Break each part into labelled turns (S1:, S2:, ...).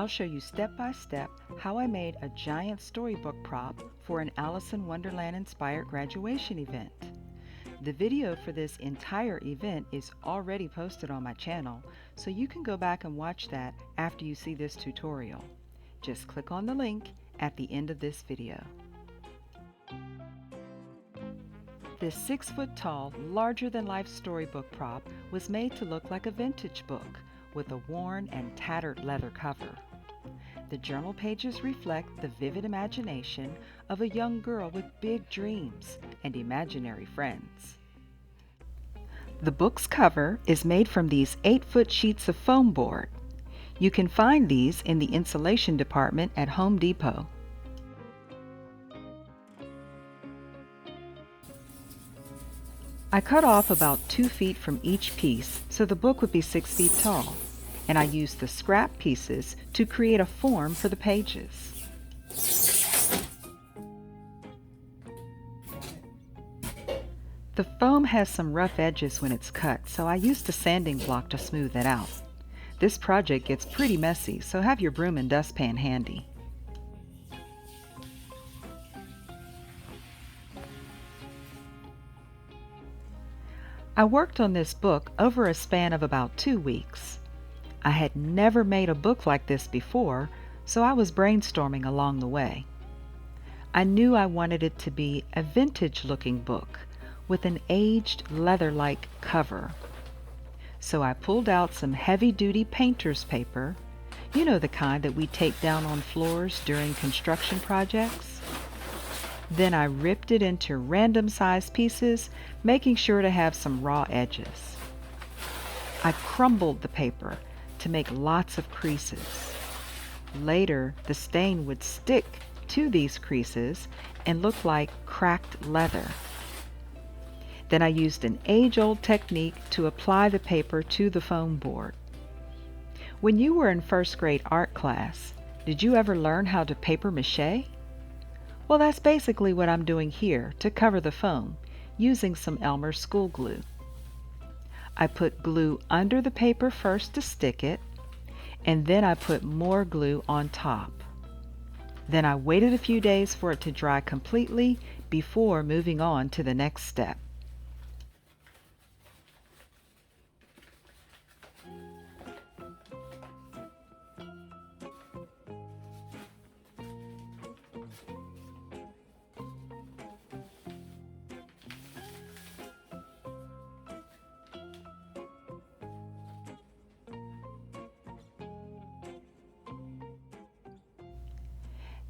S1: I'll show you step by step how I made a giant storybook prop for an Alice in Wonderland inspired graduation event. The video for this entire event is already posted on my channel, so you can go back and watch that after you see this tutorial. Just click on the link at the end of this video. This 6-foot-tall, larger-than-life storybook prop was made to look like a vintage book with a worn and tattered leather cover. The journal pages reflect the vivid imagination of a young girl with big dreams and imaginary friends. The book's cover is made from these 8-foot sheets of foam board. You can find these in the insulation department at Home Depot. I cut off about 2 feet from each piece so the book would be 6 feet tall, and I used the scrap pieces to create a form for the pages. The foam has some rough edges when it's cut, so I used a sanding block to smooth it out. This project gets pretty messy, so have your broom and dustpan handy. I worked on this book over a span of about 2 weeks. I had never made a book like this before, so I was brainstorming along the way. I knew I wanted it to be a vintage-looking book with an aged leather-like cover. So I pulled out some heavy-duty painter's paper, you know, the kind that we take down on floors during construction projects. Then I ripped it into random-sized pieces, making sure to have some raw edges. I crumbled the paper to make lots of creases. Later, the stain would stick to these creases and look like cracked leather. Then I used an age-old technique to apply the paper to the foam board. When you were in first grade art class, did you ever learn how to paper mache? Well, that's basically what I'm doing here to cover the foam, using some Elmer's school glue. I put glue under the paper first to stick it, and then I put more glue on top. Then I waited a few days for it to dry completely before moving on to the next step.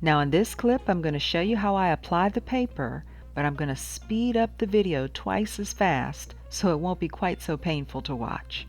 S1: Now in this clip, I'm going to show you how I apply the paper, but I'm going to speed up the video twice as fast so it won't be quite so painful to watch.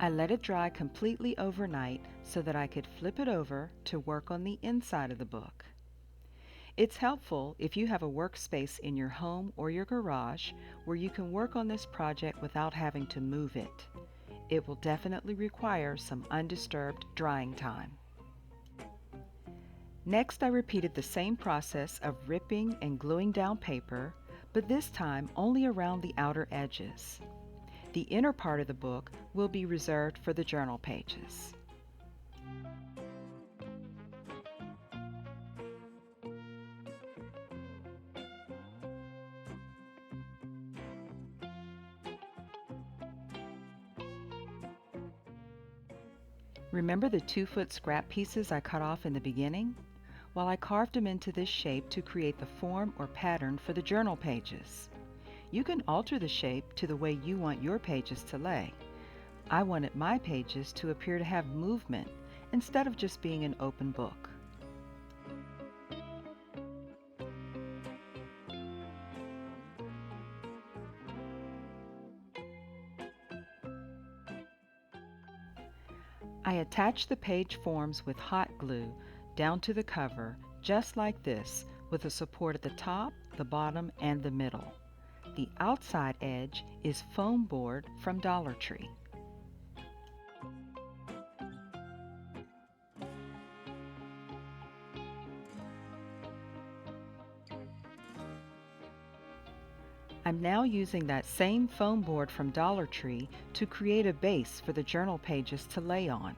S1: I let it dry completely overnight so that I could flip it over to work on the inside of the book. It's helpful if you have a workspace in your home or your garage where you can work on this project without having to move it. It will definitely require some undisturbed drying time. Next, I repeated the same process of ripping and gluing down paper, but this time only around the outer edges. The inner part of the book will be reserved for the journal pages. Remember the 2-foot scrap pieces I cut off in the beginning? Well, I carved them into this shape to create the form or pattern for the journal pages. You can alter the shape to the way you want your pages to lay. I wanted my pages to appear to have movement instead of just being an open book. I attached the page forms with hot glue down to the cover, just like this, with a support at the top, the bottom, and the middle. The outside edge is foam board from Dollar Tree. I'm now using that same foam board from Dollar Tree to create a base for the journal pages to lay on.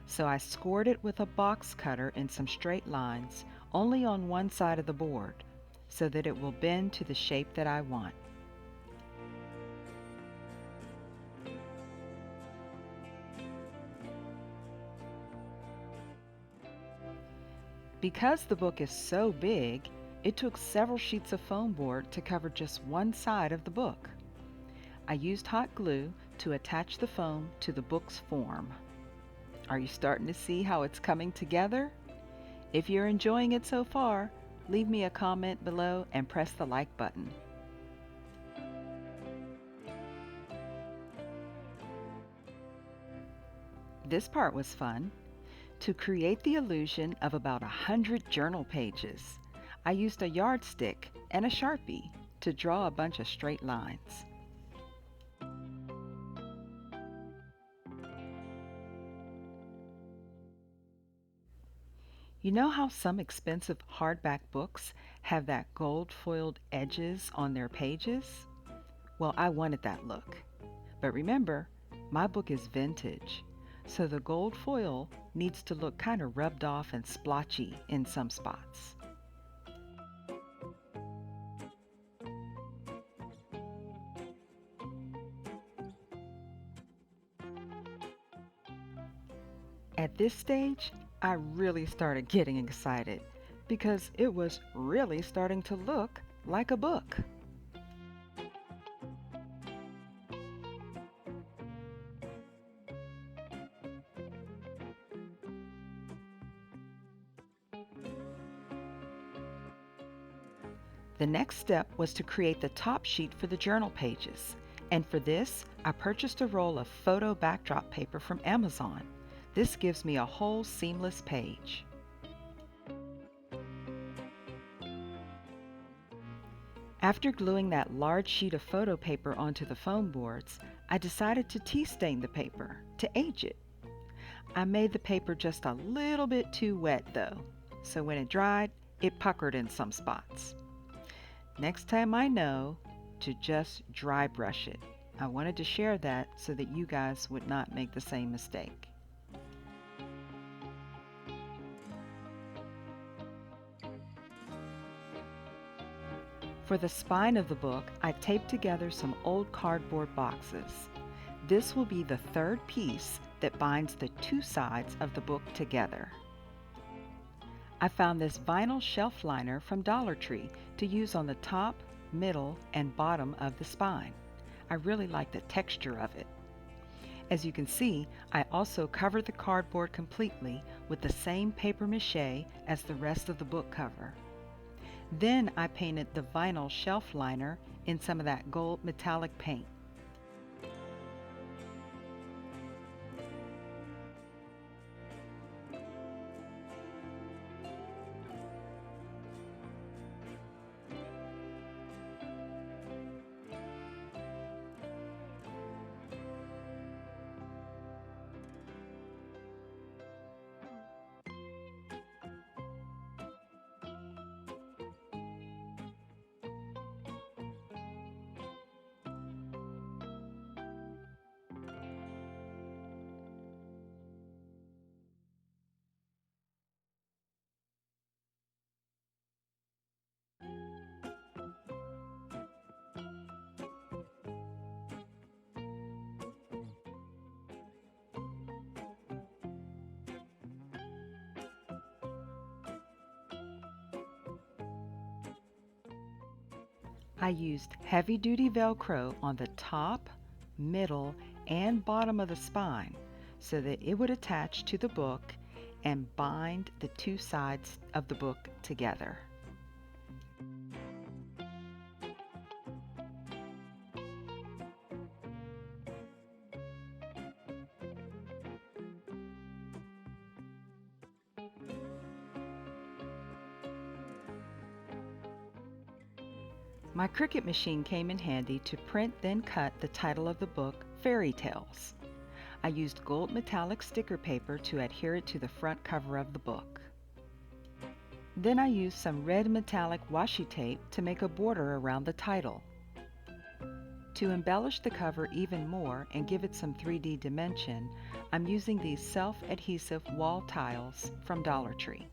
S1: So I scored it with a box cutter in some straight lines, only on one side of the board, so that it will bend to the shape that I want. Because the book is so big, it took several sheets of foam board to cover just one side of the book. I used hot glue to attach the foam to the book's form. Are you starting to see how it's coming together? If you're enjoying it so far, leave me a comment below and press the like button. This part was fun. To create the illusion of about 100 journal pages, I used a yardstick and a Sharpie to draw a bunch of straight lines. You know how some expensive hardback books have that gold foiled edges on their pages? Well, I wanted that look. But remember, my book is vintage, so the gold foil needs to look kind of rubbed off and splotchy in some spots. At this stage, I really started getting excited because it was really starting to look like a book. The next step was to create the top sheet for the journal pages, and for this, I purchased a roll of photo backdrop paper from Amazon. This gives me a whole seamless page. After gluing that large sheet of photo paper onto the foam boards, I decided to tea stain the paper to age it. I made the paper just a little bit too wet though, so when it dried, it puckered in some spots. Next time I know to just dry brush it. I wanted to share that so that you guys would not make the same mistake. For the spine of the book, I taped together some old cardboard boxes. This will be the third piece that binds the two sides of the book together. I found this vinyl shelf liner from Dollar Tree to use on the top, middle, and bottom of the spine. I really like the texture of it. As you can see, I also covered the cardboard completely with the same paper mache as the rest of the book cover. Then I painted the vinyl shelf liner in some of that gold metallic paint. I used heavy-duty Velcro on the top, middle, and bottom of the spine so that it would attach to the book and bind the two sides of the book together. My Cricut machine came in handy to print then cut the title of the book, Fairy Tales. I used gold metallic sticker paper to adhere it to the front cover of the book. Then I used some red metallic washi tape to make a border around the title. To embellish the cover even more and give it some 3D dimension, I'm using these self-adhesive wall tiles from Dollar Tree.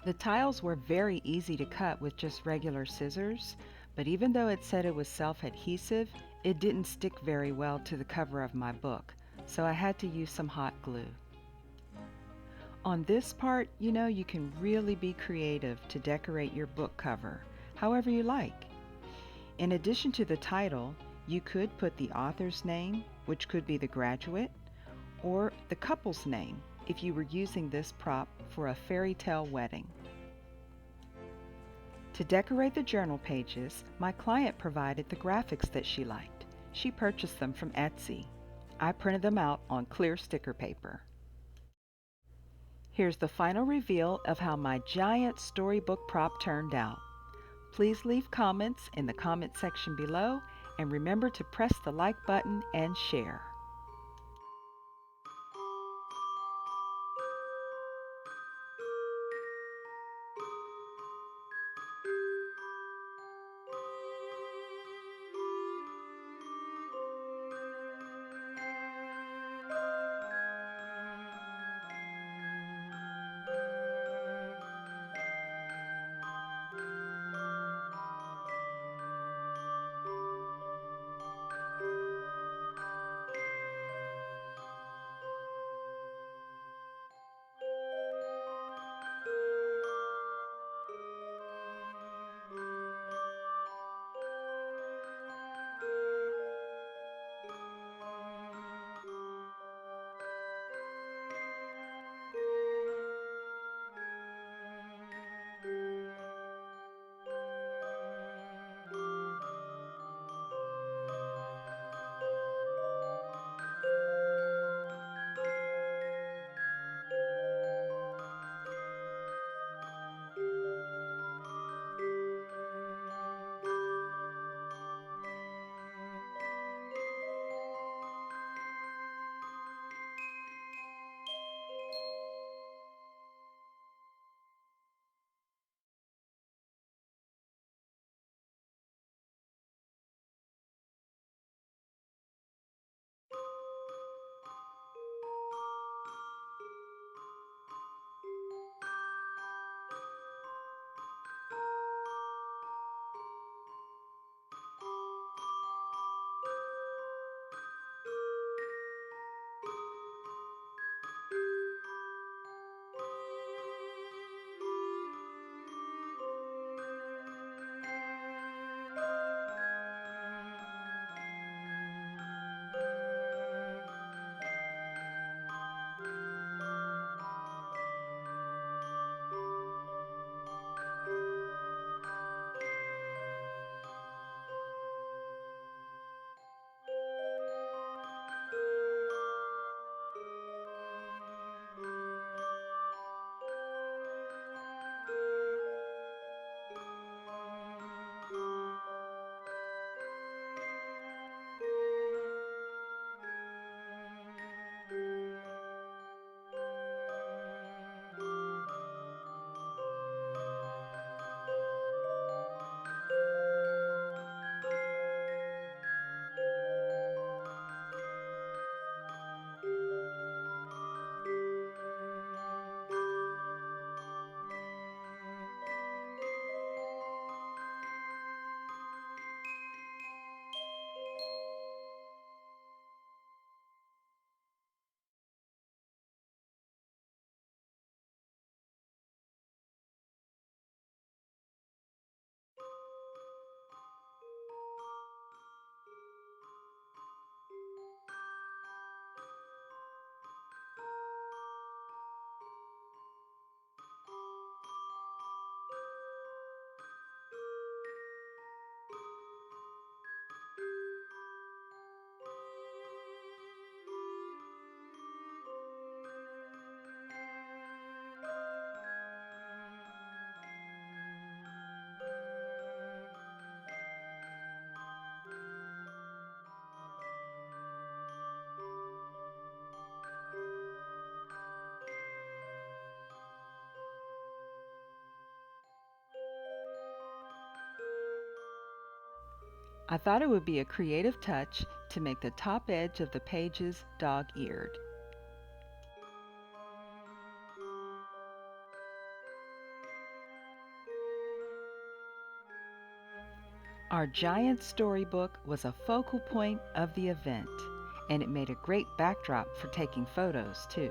S1: The tiles were very easy to cut with just regular scissors, but even though it said it was self-adhesive, it didn't stick very well to the cover of my book, so I had to use some hot glue. On this part, you can really be creative to decorate your book cover, however you like. In addition to the title, you could put the author's name, which could be the graduate, or the couple's name, if you were using this prop for a fairy tale wedding. To decorate the journal pages, my client provided the graphics that she liked. She purchased them from Etsy. I printed them out on clear sticker paper. Here's the final reveal of how my giant storybook prop turned out. Please leave comments in the comment section below and remember to press the like button and share. I thought it would be a creative touch to make the top edge of the pages dog-eared. Our giant storybook was a focal point of the event, and it made a great backdrop for taking photos, too.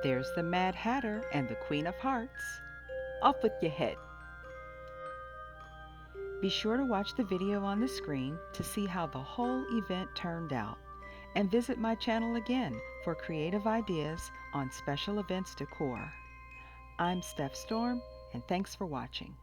S1: There's the Mad Hatter and the Queen of Hearts. Off with your head. Be sure to watch the video on the screen to see how the whole event turned out, and visit my channel again for creative ideas on special events decor. I'm Steph Storm, and thanks for watching.